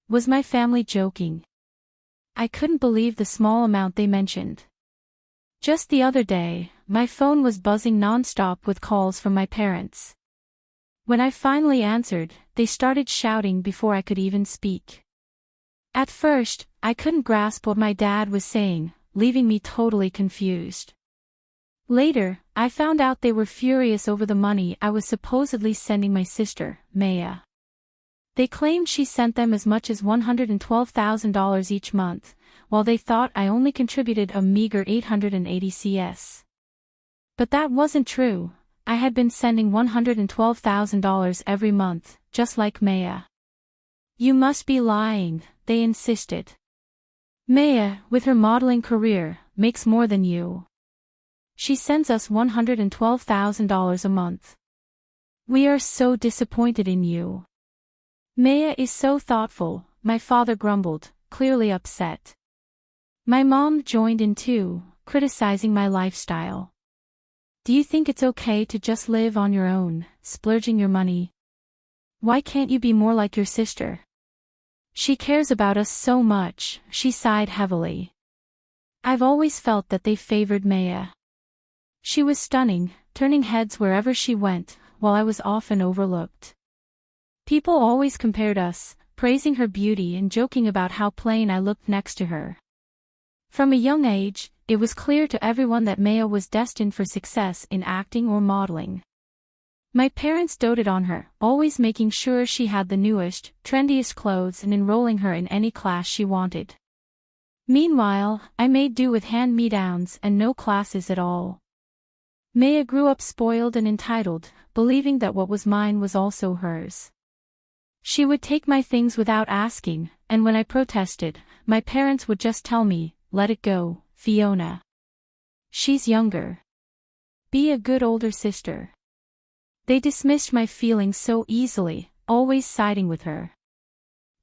Was my family joking? I couldn't believe the small amount they mentioned. Just the other day, my phone was buzzing non-stop with calls from my parents. When I finally answered, they started shouting before I could even speak. At first, I couldn't grasp what my dad was saying, leaving me totally confused. Later, I found out they were furious over the money I was supposedly sending my sister, Maya. They claimed she sent them as much as $112,000 each month, while they thought I only contributed a meager 880 CS. But that wasn't true. I had been sending $112,000 every month, just like Maya. You must be lying, they insisted. Maya, with her modeling career, makes more than you. She sends us $112,000 a month. We are so disappointed in you. Maya is so thoughtful, my father grumbled, clearly upset. My mom joined in too, criticizing my lifestyle. Do you think it's okay to just live on your own, splurging your money? Why can't you be more like your sister? She cares about us so much, she sighed heavily. I've always felt that they favored Maya. She was stunning, turning heads wherever she went, while I was often overlooked. People always compared us, praising her beauty and joking about how plain I looked next to her. From a young age, it was clear to everyone that Maya was destined for success in acting or modeling. My parents doted on her, always making sure she had the newest, trendiest clothes and enrolling her in any class she wanted. Meanwhile, I made do with hand-me-downs and no classes at all. Maya grew up spoiled and entitled, believing that what was mine was also hers. She would take my things without asking, and when I protested, my parents would just tell me, "Let it go, Fiona. She's younger. Be a good older sister." They dismissed my feelings so easily, always siding with her.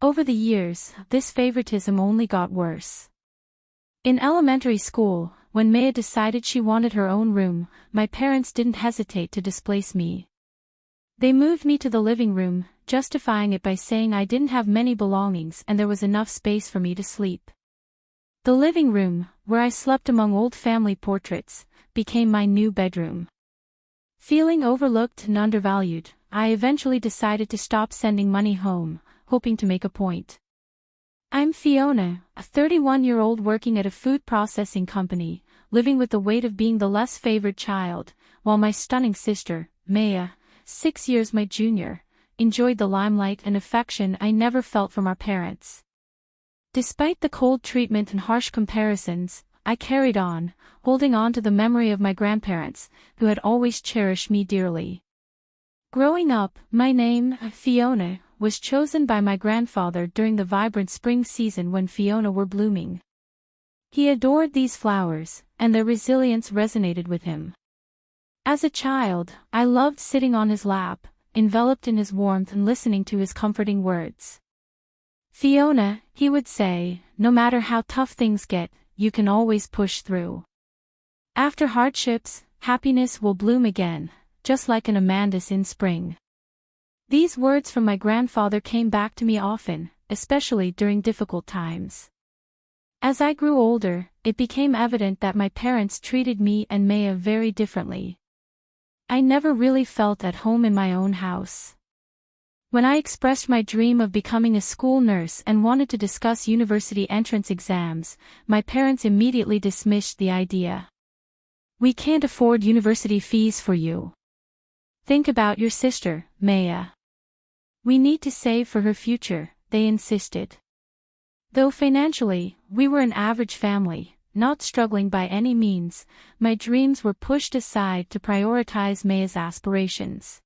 Over the years, this favoritism only got worse. In elementary school, when Maya decided she wanted her own room, my parents didn't hesitate to displace me. They moved me to the living room, justifying it by saying I didn't have many belongings and there was enough space for me to sleep. The living room, where I slept among old family portraits, became my new bedroom. Feeling overlooked and undervalued, I eventually decided to stop sending money home, hoping to make a point. I'm Fiona, a 31-year-old working at a food processing company, living with the weight of being the less favored child, while my stunning sister, Maya, 6 years my junior, enjoyed the limelight and affection I never felt from our parents. Despite the cold treatment and harsh comparisons, I carried on, holding on to the memory of my grandparents, who had always cherished me dearly. Growing up, my name, Fiona, was chosen by my grandfather during the vibrant spring season when Fiona were blooming. He adored these flowers, and their resilience resonated with him. As a child, I loved sitting on his lap, enveloped in his warmth and listening to his comforting words. Fiona, he would say, no matter how tough things get, you can always push through. After hardships, happiness will bloom again, just like an amanthus in spring. These words from my grandfather came back to me often, especially during difficult times. As I grew older, it became evident that my parents treated me and Maya very differently. I never really felt at home in my own house. When I expressed my dream of becoming a school nurse and wanted to discuss university entrance exams, my parents immediately dismissed the idea. "We can't afford university fees for you. Think about your sister, Maya. We need to save for her future," they insisted. Though financially, we were an average family, not struggling by any means, my dreams were pushed aside to prioritize Maya's aspirations.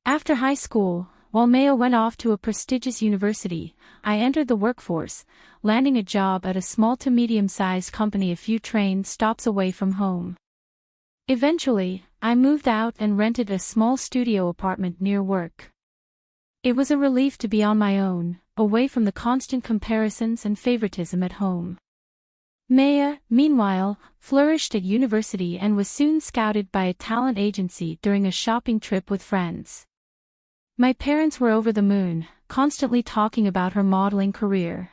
After high school, while Maya went off to a prestigious university, I entered the workforce, landing a job at a small to medium-sized company a few train stops away from home. Eventually, I moved out and rented a small studio apartment near work. It was a relief to be on my own, away from the constant comparisons and favoritism at home. Maya, meanwhile, flourished at university and was soon scouted by a talent agency during a shopping trip with friends. My parents were over the moon, constantly talking about her modeling career.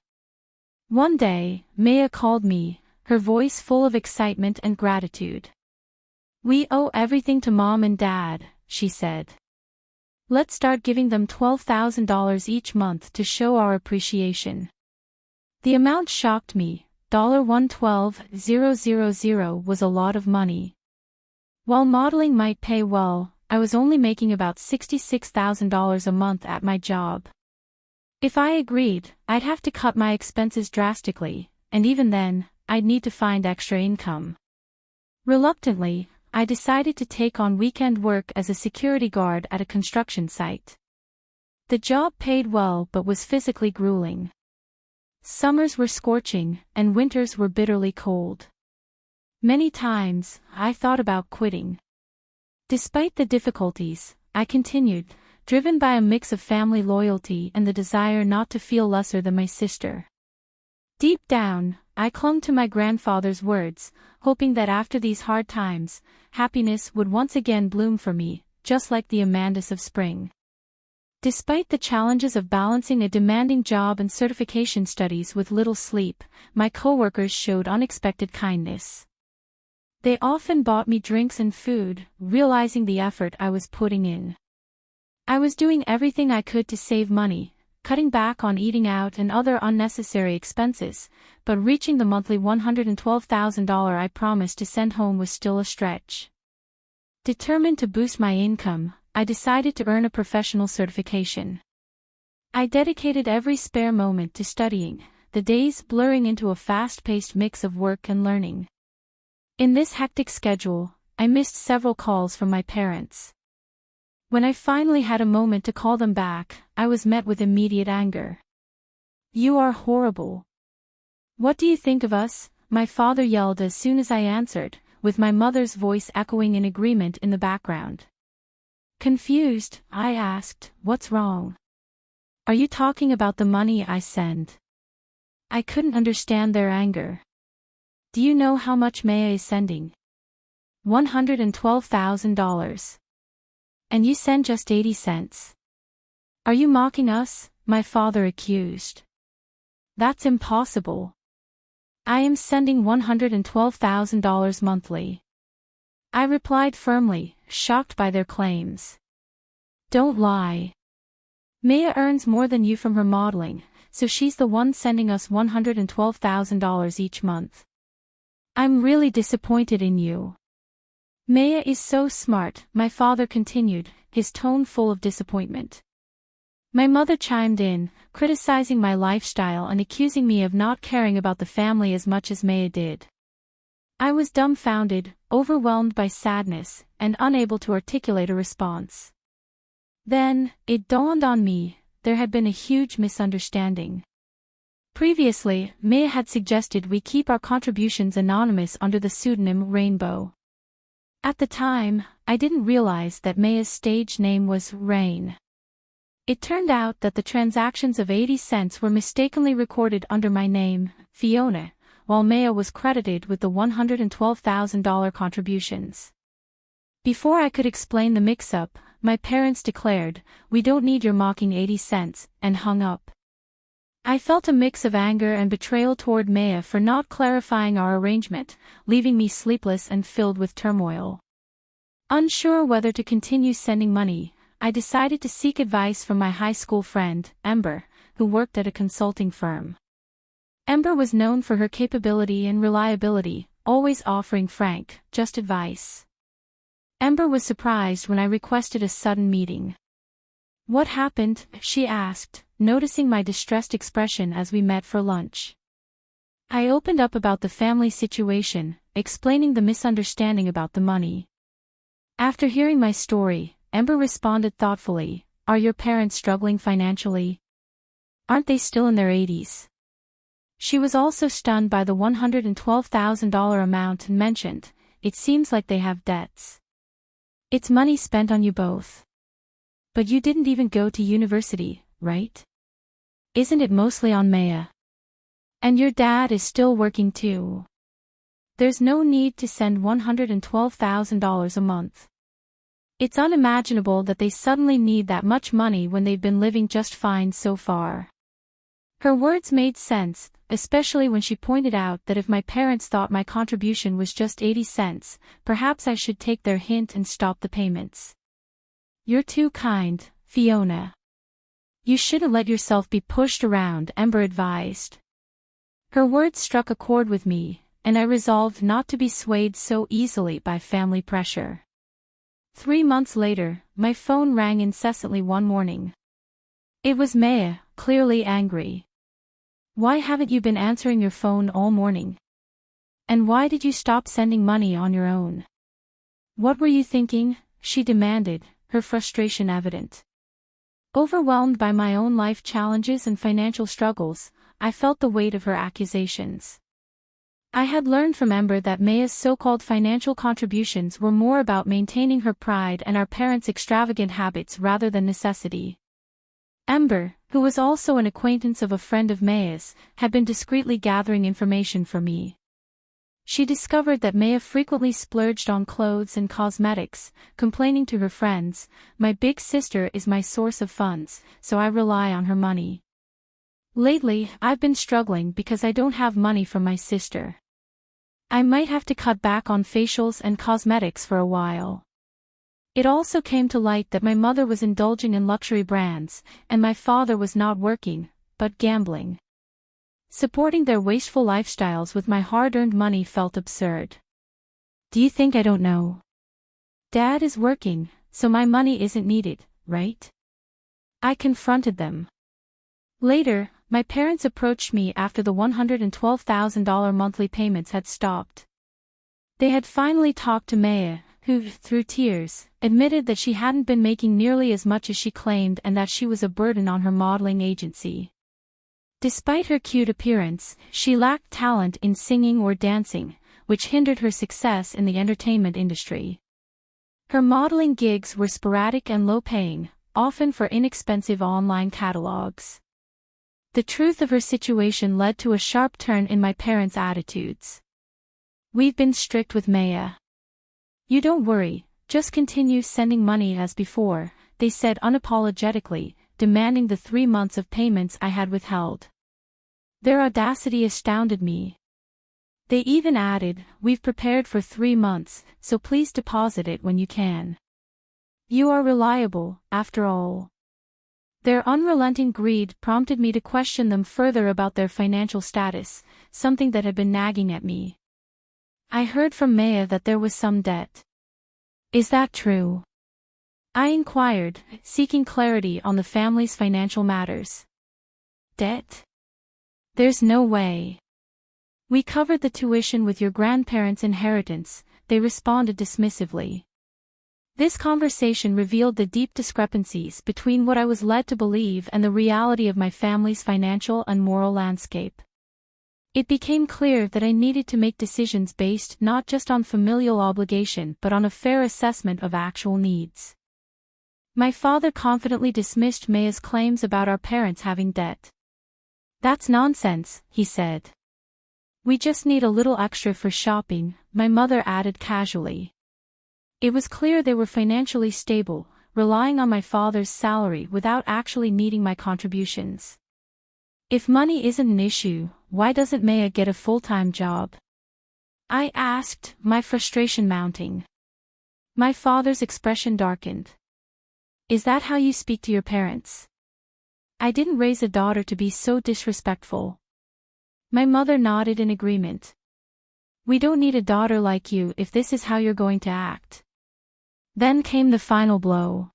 One day, Maya called me, her voice full of excitement and gratitude. "We owe everything to Mom and Dad," she said. "Let's start giving them $12,000 each month to show our appreciation." The amount shocked me. $112,000 was a lot of money. While modeling might pay well, I was only making about $66,000 a month at my job. If I agreed, I'd have to cut my expenses drastically, and even then, I'd need to find extra income. Reluctantly, I decided to take on weekend work as a security guard at a construction site. The job paid well but was physically grueling. Summers were scorching, and winters were bitterly cold. Many times, I thought about quitting. Despite the difficulties, I continued, driven by a mix of family loyalty and the desire not to feel lesser than my sister. Deep down, I clung to my grandfather's words, hoping that after these hard times, happiness would once again bloom for me, just like the Amandas of spring. Despite the challenges of balancing a demanding job and certification studies with little sleep, my coworkers showed unexpected kindness. They often bought me drinks and food, realizing the effort I was putting in. I was doing everything I could to save money, cutting back on eating out and other unnecessary expenses, but reaching the monthly $112,000 I promised to send home was still a stretch. Determined to boost my income, I decided to earn a professional certification. I dedicated every spare moment to studying, the days blurring into a fast-paced mix of work and learning. In this hectic schedule, I missed several calls from my parents. When I finally had a moment to call them back, I was met with immediate anger. "You are horrible. What do you think of us?" my father yelled as soon as I answered, with my mother's voice echoing in agreement in the background. Confused, I asked, "What's wrong? Are you talking about the money I send?" I couldn't understand their anger. "Do you know how much Maya is sending? $112,000. And you send just 80 cents. Are you mocking us?" my father accused. "That's impossible. I am sending $112,000 monthly." I replied firmly, shocked by their claims. "Don't lie. Maya earns more than you from her modeling, so she's the one sending us $112,000 each month. I'm really disappointed in you." "Maya is so smart," my father continued, his tone full of disappointment. My mother chimed in, criticizing my lifestyle and accusing me of not caring about the family as much as Maya did. I was dumbfounded, overwhelmed by sadness, and unable to articulate a response. Then, it dawned on me, there had been a huge misunderstanding. Previously, Maya had suggested we keep our contributions anonymous under the pseudonym Rainbow. At the time, I didn't realize that Maya's stage name was Rain. It turned out that the transactions of 80 cents were mistakenly recorded under my name, Fiona, while Maya was credited with the $112,000 contributions. Before I could explain the mix-up, my parents declared, "We don't need your mocking 80 cents, and hung up. I felt a mix of anger and betrayal toward Maya for not clarifying our arrangement, leaving me sleepless and filled with turmoil. Unsure whether to continue sending money, I decided to seek advice from my high school friend, Ember, who worked at a consulting firm. Ember was known for her capability and reliability, always offering frank, just advice. Ember was surprised when I requested a sudden meeting. "What happened?" she asked, noticing my distressed expression as we met for lunch. I opened up about the family situation, explaining the misunderstanding about the money. After hearing my story, Ember responded thoughtfully, "Are your parents struggling financially? Aren't they still in their 80s? She was also stunned by the $112,000 amount and mentioned, "It seems like they have debts. It's money spent on you both. But you didn't even go to university, right? Isn't it mostly on Maya? And your dad is still working too. There's no need to send $112,000 a month. It's unimaginable that they suddenly need that much money when they've been living just fine so far. Her words made sense, especially when she pointed out that if my parents thought my contribution was just 80 cents, perhaps I should take their hint and stop the payments. "You're too kind, Fiona. You shouldn't let yourself be pushed around," Ember advised. Her words struck a chord with me, and I resolved not to be swayed so easily by family pressure. 3 months later, my phone rang incessantly one morning. It was Maya, clearly angry. "Why haven't you been answering your phone all morning? And why did you stop sending money on your own? What were you thinking?" she demanded, her frustration evident. Overwhelmed by my own life challenges and financial struggles, I felt the weight of her accusations. I had learned from Ember that Maya's so-called financial contributions were more about maintaining her pride and our parents' extravagant habits rather than necessity. Ember, who was also an acquaintance of a friend of Maya's, had been discreetly gathering information for me. She discovered that Maya frequently splurged on clothes and cosmetics, complaining to her friends, "My big sister is my source of funds, so I rely on her money. Lately, I've been struggling because I don't have money from my sister. I might have to cut back on facials and cosmetics for a while." It also came to light that my mother was indulging in luxury brands, and my father was not working, but gambling. Supporting their wasteful lifestyles with my hard-earned money felt absurd. "Do you think I don't know? Dad is working, so my money isn't needed, right?" I confronted them. Later, my parents approached me after the $112,000 monthly payments had stopped. They had finally talked to Maya, who, through tears, admitted that she hadn't been making nearly as much as she claimed and that she was a burden on her modeling agency. Despite her cute appearance, she lacked talent in singing or dancing, which hindered her success in the entertainment industry. Her modeling gigs were sporadic and low-paying, often for inexpensive online catalogs. The truth of her situation led to a sharp turn in my parents' attitudes. "We've been strict with Maya. You don't worry, just continue sending money as before," they said unapologetically, demanding the 3 months of payments I had withheld. Their audacity astounded me. They even added, "We've prepared for 3 months, so please deposit it when you can. You are reliable, after all." Their unrelenting greed prompted me to question them further about their financial status, something that had been nagging at me. "I heard from Maya that there was some debt. Is that true?" I inquired, seeking clarity on the family's financial matters. "Debt? There's no way. We covered the tuition with your grandparents' inheritance," they responded dismissively. This conversation revealed the deep discrepancies between what I was led to believe and the reality of my family's financial and moral landscape. It became clear that I needed to make decisions based not just on familial obligation but on a fair assessment of actual needs. My father confidently dismissed Maya's claims about our parents having debt. "That's nonsense," he said. "We just need a little extra for shopping," my mother added casually. It was clear they were financially stable, relying on my father's salary without actually needing my contributions. "If money isn't an issue, why doesn't Maya get a full-time job?" I asked, my frustration mounting. My father's expression darkened. "Is that how you speak to your parents? I didn't raise a daughter to be so disrespectful." My mother nodded in agreement. "We don't need a daughter like you if this is how you're going to act." Then came the final blow.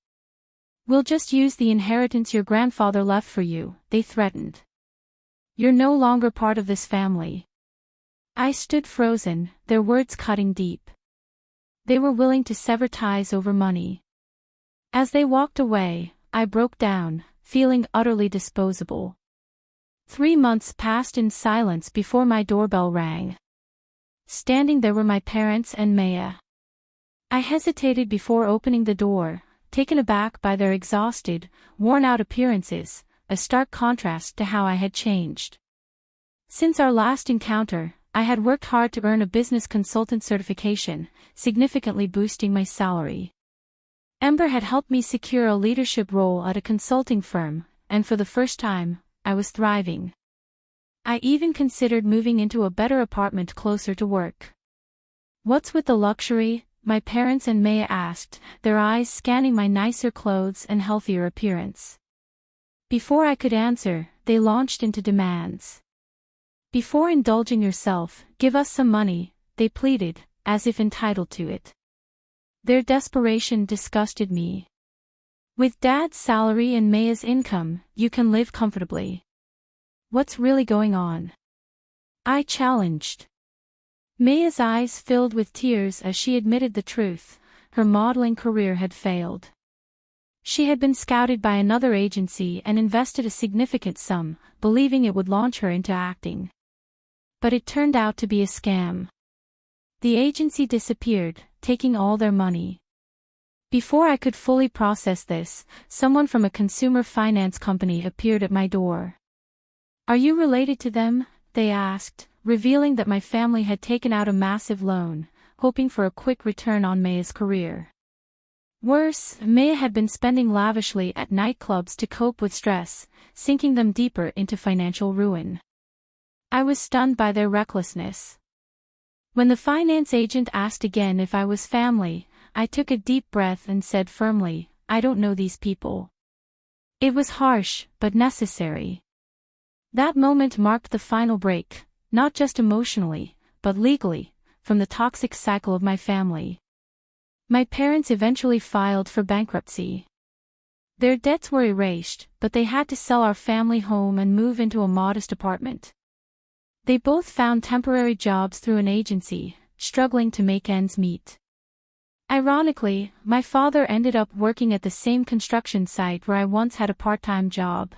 "We'll just use the inheritance your grandfather left for you," they threatened. "You're no longer part of this family." I stood frozen, their words cutting deep. They were willing to sever ties over money. As they walked away, I broke down, feeling utterly disposable. 3 months passed in silence before my doorbell rang. Standing there were my parents and Maya. I hesitated before opening the door, taken aback by their exhausted, worn-out appearances, a stark contrast to how I had changed. Since our last encounter, I had worked hard to earn a business consultant certification, significantly boosting my salary. Ember had helped me secure a leadership role at a consulting firm, and for the first time, I was thriving. I even considered moving into a better apartment closer to work. "What's with the luxury?" my parents and Maya asked, their eyes scanning my nicer clothes and healthier appearance. Before I could answer, they launched into demands. "Before indulging yourself, give us some money," they pleaded, as if entitled to it. Their desperation disgusted me. "With Dad's salary and Maya's income, you can live comfortably. What's really going on?" I challenged. Maya's eyes filled with tears as she admitted the truth: her modeling career had failed. She had been scouted by another agency and invested a significant sum, believing it would launch her into acting. But it turned out to be a scam. The agency disappeared, taking all their money. Before I could fully process this, someone from a consumer finance company appeared at my door. "Are you related to them?" they asked, revealing that my family had taken out a massive loan, hoping for a quick return on Maya's career. Worse, Maya had been spending lavishly at nightclubs to cope with stress, sinking them deeper into financial ruin. I was stunned by their recklessness. When the finance agent asked again if I was family, I took a deep breath and said firmly, "I don't know these people." It was harsh, but necessary. That moment marked the final break, not just emotionally, but legally, from the toxic cycle of my family. My parents eventually filed for bankruptcy. Their debts were erased, but they had to sell our family home and move into a modest apartment. They both found temporary jobs through an agency, struggling to make ends meet. Ironically, my father ended up working at the same construction site where I once had a part-time job.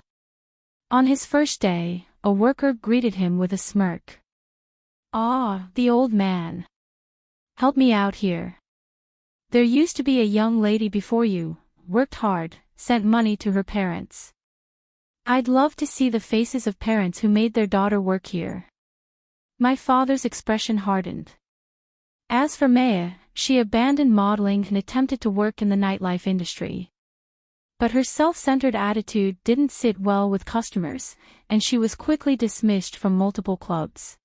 On his first day, a worker greeted him with a smirk. "Ah, the old man. Help me out here. There used to be a young lady before you, worked hard, sent money to her parents. I'd love to see the faces of parents who made their daughter work here." My father's expression hardened. As for Maya, she abandoned modeling and attempted to work in the nightlife industry. But her self-centered attitude didn't sit well with customers, and she was quickly dismissed from multiple clubs.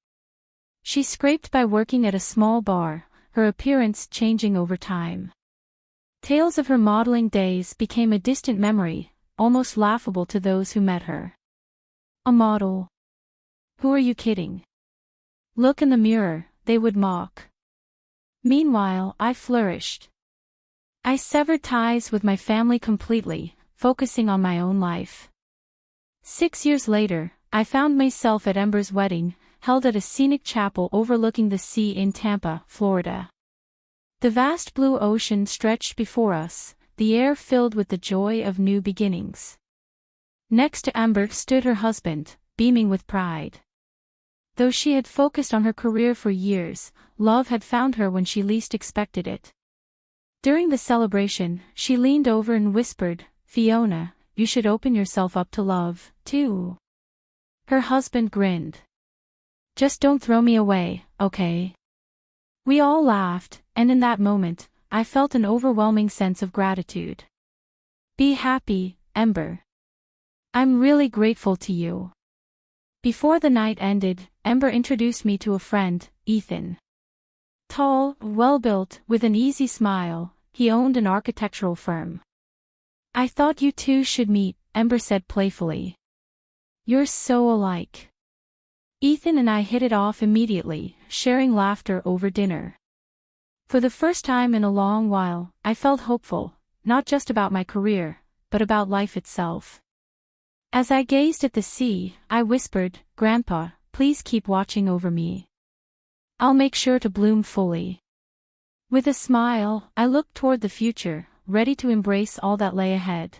She scraped by working at a small bar, her appearance changing over time. Tales of her modeling days became a distant memory, almost laughable to those who met her. "A model? Who are you kidding? Look in the mirror," they would mock. Meanwhile, I flourished. I severed ties with my family completely, focusing on my own life. 6 years later, I found myself at Ember's wedding, held at a scenic chapel overlooking the sea in Tampa, Florida. The vast blue ocean stretched before us, the air filled with the joy of new beginnings. Next to Ember stood her husband, beaming with pride. Though she had focused on her career for years, love had found her when she least expected it. During the celebration, she leaned over and whispered, "Fiona, you should open yourself up to love, too." Her husband grinned. "Just don't throw me away, okay?" We all laughed, and in that moment, I felt an overwhelming sense of gratitude. "Be happy, Ember. I'm really grateful to you." Before the night ended, Ember introduced me to a friend, Ethan. Tall, well-built, with an easy smile, he owned an architectural firm. "I thought you two should meet," Ember said playfully. "You're so alike." Ethan and I hit it off immediately, sharing laughter over dinner. For the first time in a long while, I felt hopeful, not just about my career, but about life itself. As I gazed at the sea, I whispered, "Grandpa, please keep watching over me. I'll make sure to bloom fully." With a smile, I looked toward the future, ready to embrace all that lay ahead.